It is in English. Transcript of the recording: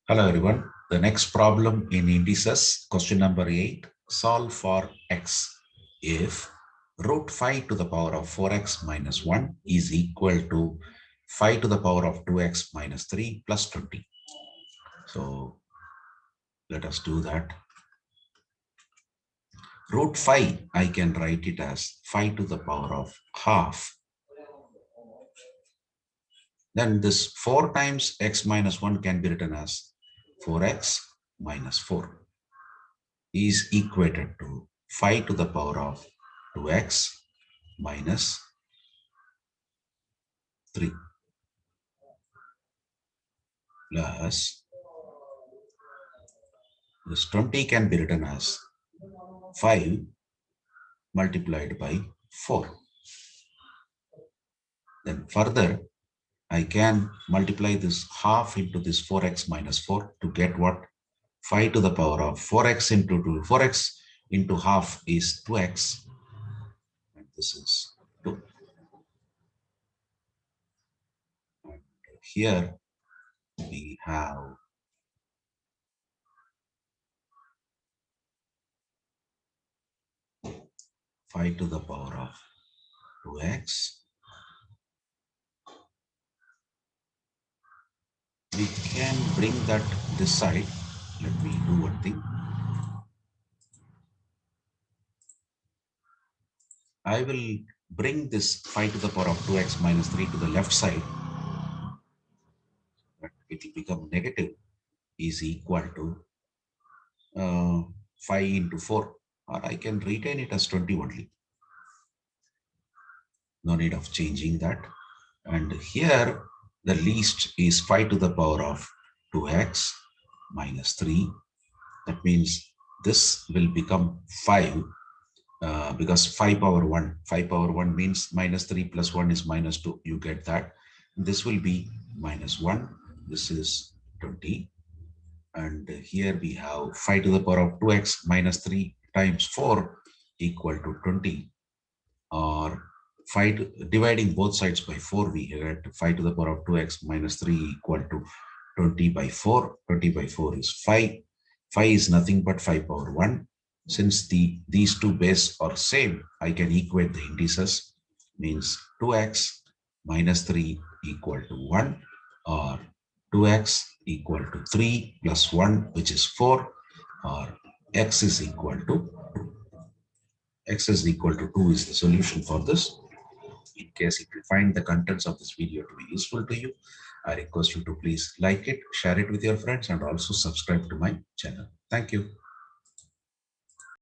Hello everyone. The next problem in indices, question number 8, solve for x if root 5 to the power of 4x minus 1 is equal to 5 to the power of 2x minus 3 plus 20. So let us do that. Root 5, I can write it as 5 to the power of half. Then this 4 times x minus 1 can be written as 4x minus 4 is equated to 5 to the power of 2x minus 3 plus this 20 can be written as 5 multiplied by 4. Then further, I can multiply this half into this 4x minus 4 to get what? 5 to the power of 4x into 2. 4x into half is 2x. And this is 2. And here we have 5 to the power of 2x. We can bring that this side. Let me do one thing. I will bring this 5 to the power of 2x minus 3 to the left side. But it will become negative is equal to 5 into 4. Or I can retain it as 20 only. No need of changing that. And here the least is 5 to the power of 2x minus 3. That means this will become 5 because 5 power 1 means minus 3 plus 1 is minus 2. You get that. This will be minus 1. This is 20. And here we have 5 to the power of 2x minus 3 times 4 equal to 20. Or dividing both sides by 4, we get 5 to the power of 2x minus 3 equal to 20 by 4. 20 by 4 is 5. 5 is nothing but 5 power 1. Since these two bases are same, I can equate the indices. Means 2x minus 3 equal to 1, or 2x equal to 3 plus 1, which is 4, or x is equal to 2. X is equal to 2 is the solution for this. In case if you find the contents of this video to be useful to you, I request you to please like it, share it with your friends, and also subscribe to my channel. Thank you.